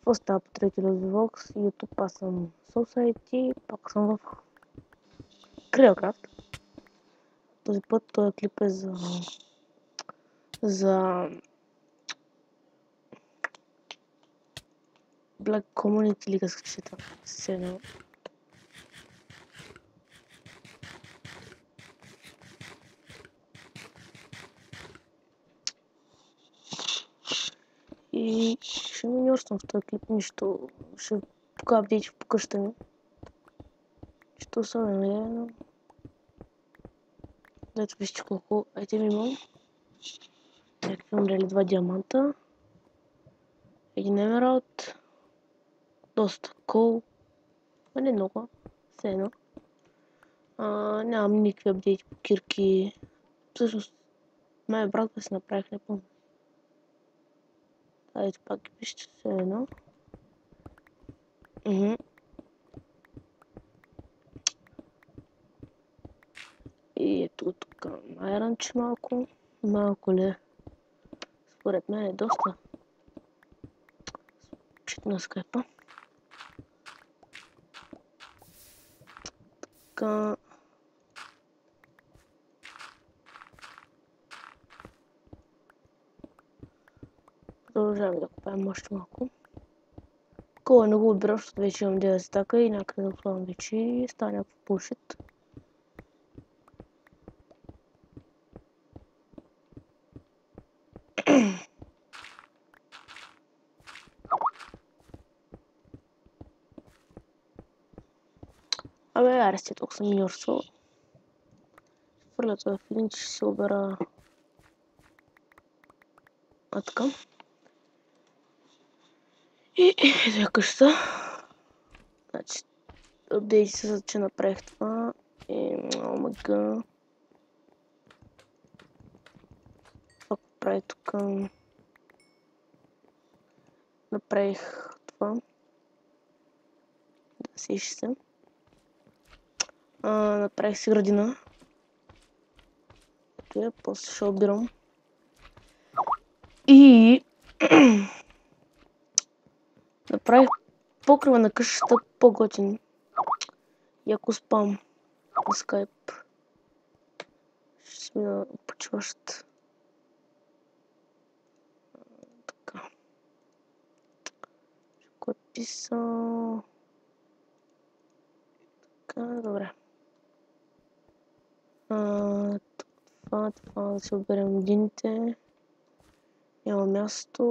Какво става, потребители от Vlogs? YouTube, аз съм Society, пак съм в Creelcraft. Този път този клип е за Black Community или как се чета. И ще миньорствам в този клип, нищо. Ще покажа апдейти по къща ми. Що особено е, но... Дайте вижте колко айтеми имам. Някакви умрели 2 диаманта. Един емералд. Доста кол. А не много. Все едно. Нямам никакви апдейти по кирки. Всъщност, май брат да си направих, не помня. Ето пак ги вижте все едно. И ето тук айранче малко. Малко ли? Според мен е доста. Чит на скайпа. Така. Продължаваме да купаем още малко. Кола не го отбирам, защото вече имам 9 стака и някъде да отлагам вече и става някакво пушит. Абе, аре сте, толкова съм миньорствал. Хвърля това в един, че ще се обера... А така. И ето я къща. Значи, апдейти се, за че направих това. И омага. Това прави тук. Направих това. Да, сещи се. Направих си градина. Ето я, после ще обирам. И направих покрива на къщата по-готин. И ако спам на скайп, ще сме на почиващ. Така. Кой е писал? Така, добре. Това да си оберем едините. Няма място.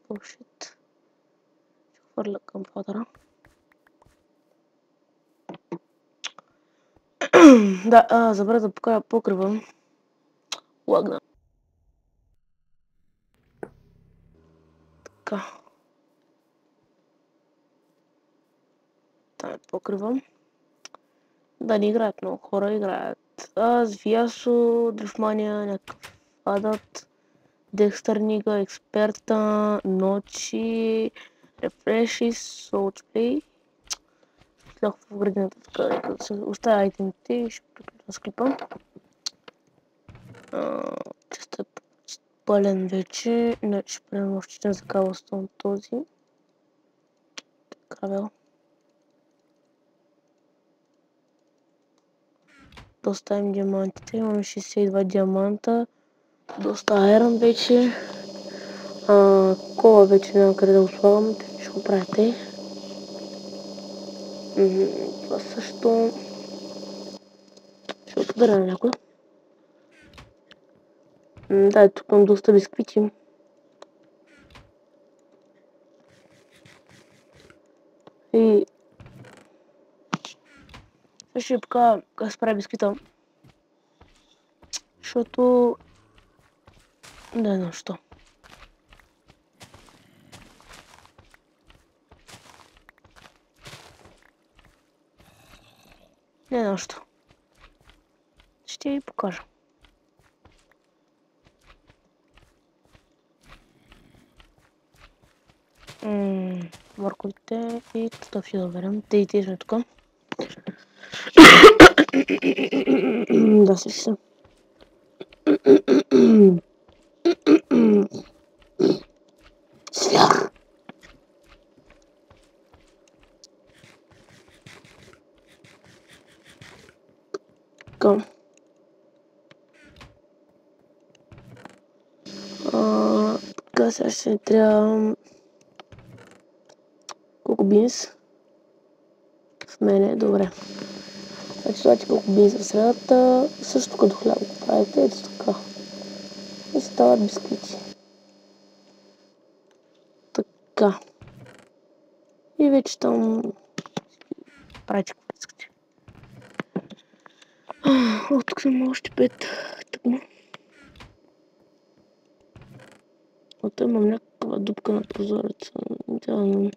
Bullshit. Ще хвърля компютъра. Да, забравя да покажа покрива. Лагна. Така. Там е покрива. Да, не играят много хора, играят аз, Виасо, Дрифмания, някакъв Адат, Декстър Нига, Експерта, Ночи, Рефреши, Соултплей. Слях в градината, така да се оставя айтемите и ще приключвам с клипа. Често е пълен вече, иначе ще приемам още за кабелстон този. Кабел. Да оставим диамантите, имаме 62 диаманта. Доста айрон вече. Кола вече няма къде да го слагам, ще го правите. Това също... Ще го подаря на някой. Да, тук имам доста бисквити. И... Ще ви покажа как се прави бисквита. Защото... Не знам що. Не знам що. Ще ви покажа. Морковите и картофи да берем. Те и те сме тук. Да, си. Свях. Така. Така, сега ще ни трябва колко бинс в мене, добре. Значи слагате колко бинс в средата, също като хляб го правите, ето така. И стават бисквити. Така. И вече там правите какво искате. Тук съм още 5. Тъкмо. Ото имам някаква дупка на прозореца. Да.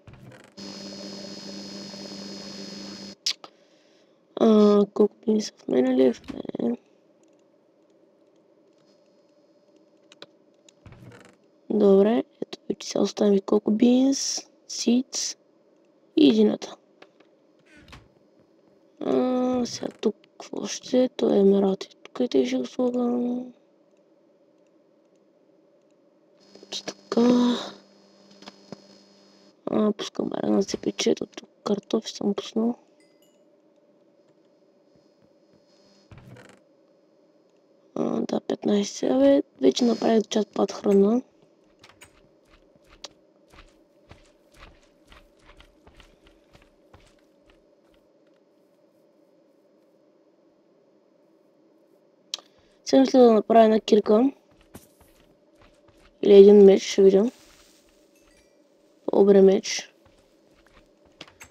Колко бинс в мене ли? В мене. Добре, ето вече сега оставим колко бинс, seeds и едината. Сега тук какво ще? Той е емералти. Тук и те ще го слагам. Така. Пускам една се пече. Тук картофи съм пуснал. Да, 15 сега. Вече направих част пад храна. Сега мисля да направя една кирка. Или един меч, ще видя. Обре меч.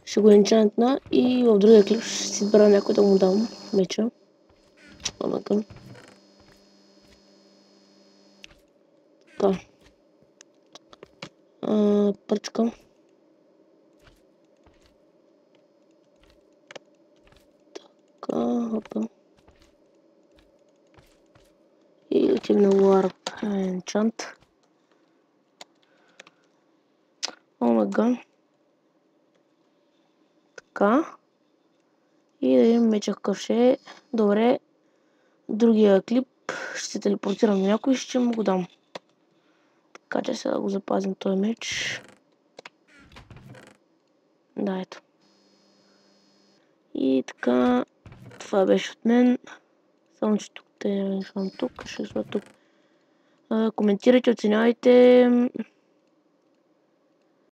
Ще го енчантна и в другия клип ще си избера някой да му дам меча. Омага. Така. Пръчка. Така, хопа. И отивам на Warp Enchant. Омага. Така. И да видим меча какъв ще е. Добре. Другия клип ще се телепортирам на някой и ще му го дам. Така че сега да го запазим този меч. Да, ето. И така. Това беше от мен. Само че тук те решавам тук. Ще сложа тук. Коментирайте, оценявайте.